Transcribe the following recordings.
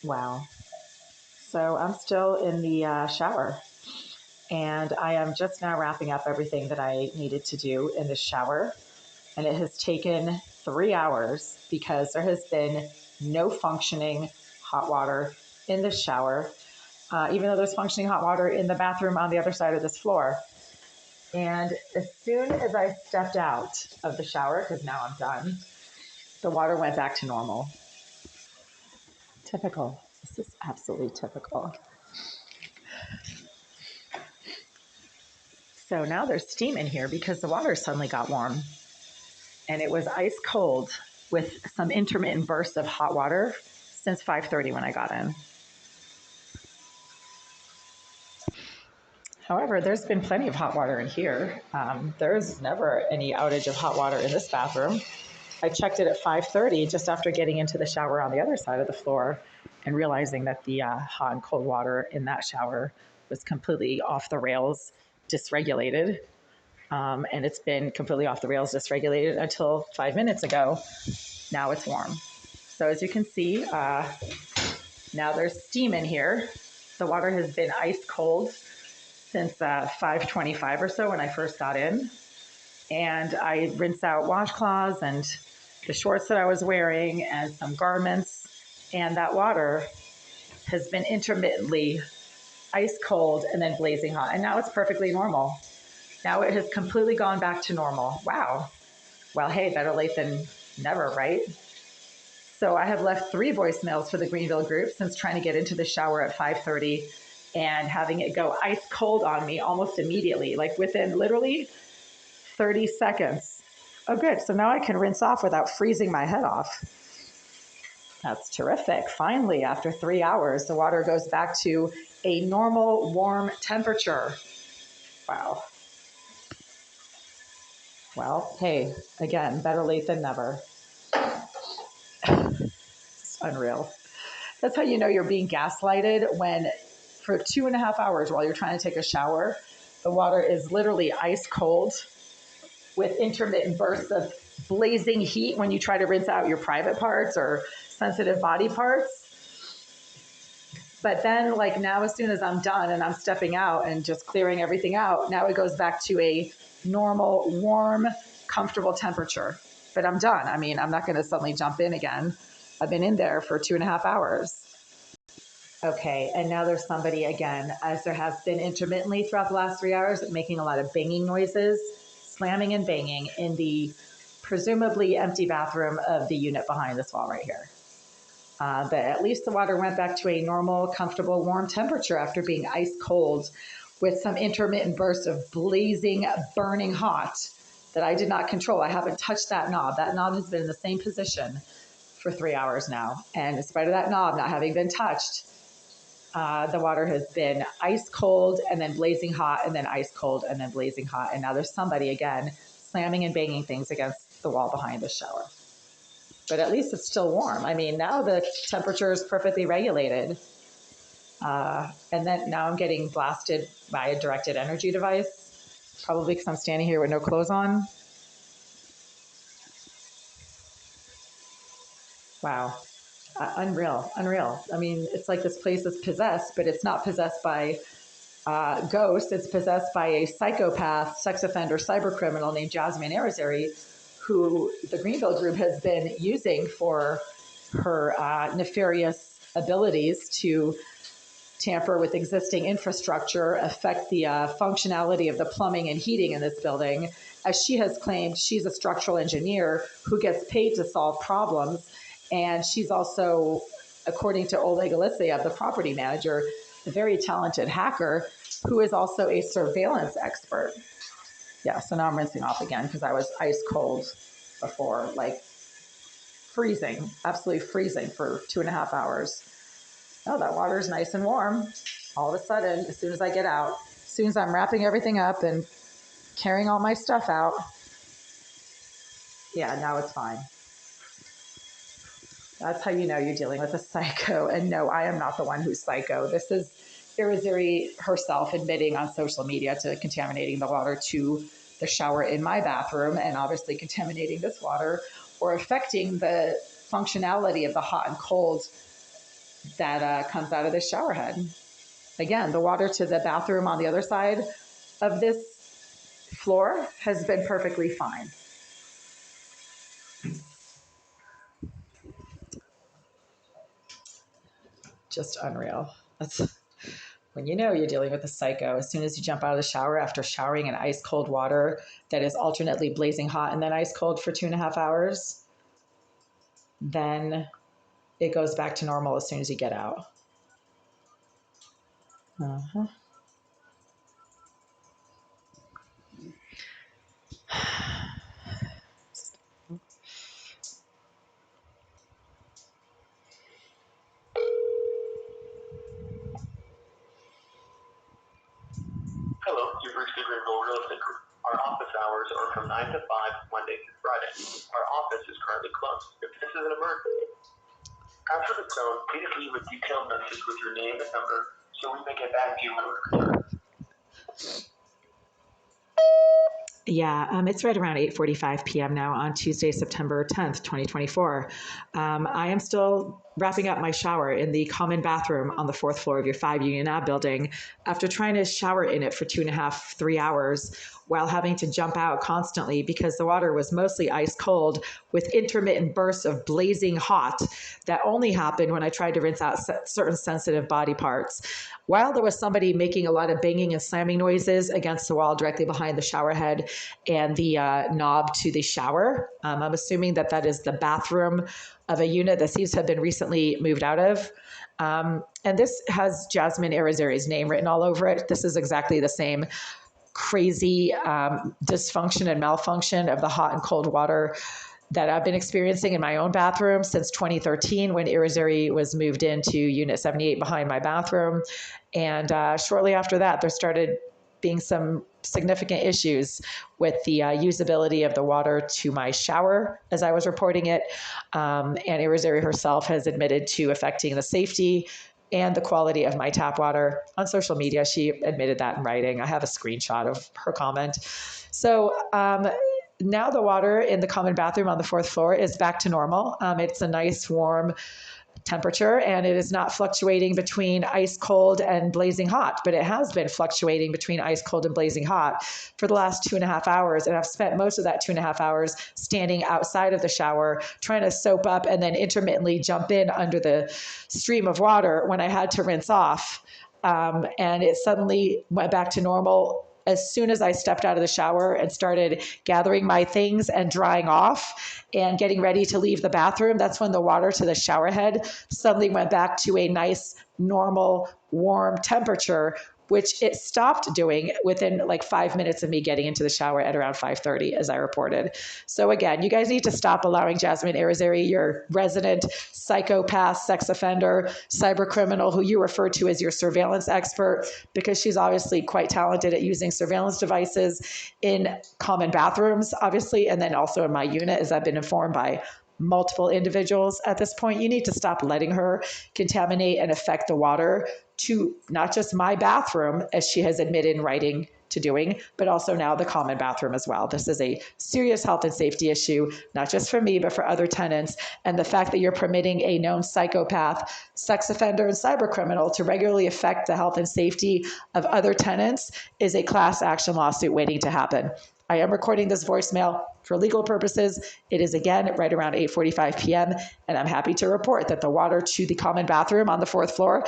Wow. So I'm still in the shower, and I am just now wrapping up everything that I needed to do in the shower. And it has taken 3 hours because there has been no functioning hot water in the shower, even though there's functioning hot water in the bathroom on the other side of this floor. And as soon as I stepped out of the shower, because now I'm done, the water went back to normal. Typical. This is absolutely typical. So now there's steam in here because the water suddenly got warm. And it was ice cold with some intermittent bursts of hot water since 5:30 when I got in. However, there's been plenty of hot water in here. There's never any outage of hot water in this bathroom. I checked it at 5:30 just after getting into the shower on the other side of the floor and realizing that the hot and cold water in that shower was completely off the rails, dysregulated. And it's been completely off the rails, dysregulated until 5 minutes ago. Now it's warm. So as you can see, now there's steam in here. The water has been ice cold since 5:25 or so when I first got in. And I rinse out washcloths and the shorts that I was wearing and some garments. And that water has been intermittently ice cold and then blazing hot. And now it's perfectly normal. Now it has completely gone back to normal. Wow. Well, hey, better late than never, right? So I have left 3 voicemails for the Greenville group since trying to get into the shower at 5:30 and having it go ice cold on me almost immediately, like within literally 30 seconds. Oh, good. So now I can rinse off without freezing my head off. That's terrific. Finally, after 3 hours, the water goes back to a normal warm temperature. Wow. Well, hey, again, better late than never. It's unreal. That's how you know you're being gaslighted when for 2.5 hours while you're trying to take a shower, the water is literally ice cold with intermittent bursts of blazing heat when you try to rinse out your private parts or sensitive body parts. But then, like now, as soon as I'm done and I'm stepping out and just clearing everything out, now it goes back to a normal, warm, comfortable temperature. But I'm done. I mean, I'm not going to suddenly jump in again. I've been in there for 2.5 hours. Okay, and now there's somebody again, as there has been intermittently throughout the last 3 hours, making a lot of banging noises, slamming and banging in the presumably empty bathroom of the unit behind this wall right here. But at least the water went back to a normal, comfortable, warm temperature after being ice cold with some intermittent bursts of blazing, burning hot that I did not control. I haven't touched that knob. That knob has been in the same position for 3 hours now. And in spite of that knob not having been touched, the water has been ice cold and then blazing hot and then ice cold and then blazing hot. And now there's somebody again slamming and banging things against the wall behind the shower. But at least it's still warm. I mean, now the temperature is perfectly regulated. And then now I'm getting blasted by a directed energy device, probably because I'm standing here with no clothes on. Wow. Unreal. I mean, it's like this place is possessed, but it's not possessed by ghosts. It's possessed by a psychopath, sex offender, cyber criminal named Jasmine Arizari, who the Greenville group has been using for her nefarious abilities to tamper with existing infrastructure, affect the functionality of the plumbing and heating in this building. As she has claimed, she's a structural engineer who gets paid to solve problems. And she's also, according to Oleg Alexeyev, the property manager, a very talented hacker who is also a surveillance expert. Yeah, so now I'm rinsing off again because I was ice cold before, like freezing, absolutely freezing for 2.5 hours. Oh, that water is nice and warm. All of a sudden, as soon as I get out, as soon as I'm wrapping everything up and carrying all my stuff out, yeah, now it's fine. That's how you know you're dealing with a psycho. And no, I am not the one who's psycho. This is Irizarry herself admitting on social media to contaminating the water to the shower in my bathroom and obviously contaminating this water or affecting the functionality of the hot and cold that comes out of this shower head. Again, the water to the bathroom on the other side of this floor has been perfectly fine. Just unreal. That's when you know you're dealing with a psycho. As soon as you jump out of the shower after showering in ice cold water that is alternately blazing hot and then ice cold for 2.5 hours, then it goes back to normal as soon as you get out. Uh-huh. Hello, you've reached the Greenville Real Estate Group. Our office hours are from 9 to 5, Monday through Friday. Our office is currently closed. If this is an emergency, after the tone, please leave a detailed message with your name and number so we may get back to you when we return. Yeah, it's right around 8:45 p.m. now on Tuesday, September 10th, 2024. I am still wrapping up my shower in the common bathroom on the fourth floor of your 5 Union Ave building after trying to shower in it for 2.5, 3 hours while having to jump out constantly because the water was mostly ice cold with intermittent bursts of blazing hot that only happened when I tried to rinse out certain sensitive body parts. While there was somebody making a lot of banging and slamming noises against the wall directly behind the shower head and the knob to the shower, I'm assuming that that is the bathroom of a unit that seems to have been recently moved out of. And this has Jasmine Irizarry's name written all over it. This is exactly the same crazy dysfunction and malfunction of the hot and cold water that I've been experiencing in my own bathroom since 2013 when Irizarry was moved into Unit 78 behind my bathroom. And shortly after that, there started being some significant issues with the usability of the water to my shower as I was reporting it. And Irizarry herself has admitted to affecting the safety and the quality of my tap water. On social media, she admitted that in writing. I have a screenshot of her comment. So now the water in the common bathroom on the fourth floor is back to normal. It's a nice warm temperature and it is not fluctuating between ice cold and blazing hot, but it has been fluctuating between ice cold and blazing hot for the last 2.5 hours. And I've spent most of that 2.5 hours standing outside of the shower, trying to soap up and then intermittently jump in under the stream of water when I had to rinse off. And it suddenly went back to normal as soon as I stepped out of the shower and started gathering my things and drying off and getting ready to leave the bathroom. That's when the water to the shower head suddenly went back to a nice, normal, warm temperature, which it stopped doing within like 5 minutes of me getting into the shower at around 5:30, as I reported. So again, you guys need to stop allowing Jasmine Irizarry, your resident psychopath, sex offender, cyber criminal, who you refer to as your surveillance expert, because she's obviously quite talented at using surveillance devices in common bathrooms, obviously, and then also in my unit, as I've been informed by multiple individuals at this point. You need to stop letting her contaminate and affect the water to not just my bathroom, as she has admitted in writing to doing, but also now the common bathroom as well. This is a serious health and safety issue, not just for me, but for other tenants. And the fact that you're permitting a known psychopath, sex offender, and cyber criminal to regularly affect the health and safety of other tenants is a class action lawsuit waiting to happen. I am recording this voicemail for legal purposes. It is again right around 8:45 p.m. And I'm happy to report that the water to the common bathroom on the fourth floor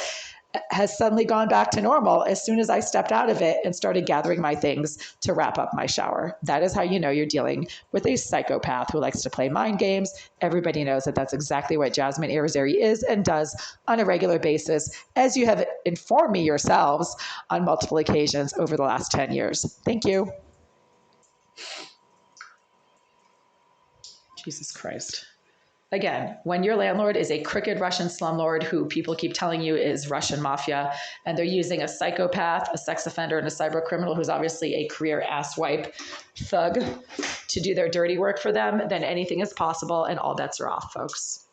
has suddenly gone back to normal as soon as I stepped out of it and started gathering my things to wrap up my shower. That is how you know you're dealing with a psychopath who likes to play mind games. Everybody knows that that's exactly what Jasmine Irizarry is and does on a regular basis, as you have informed me yourselves on multiple occasions over the last 10 years. Thank you. Jesus Christ. Again, when your landlord is a crooked Russian slumlord who people keep telling you is Russian mafia, and they're using a psychopath, a sex offender, and a cyber criminal who's obviously a career asswipe thug to do their dirty work for them, then anything is possible and all bets are off, folks.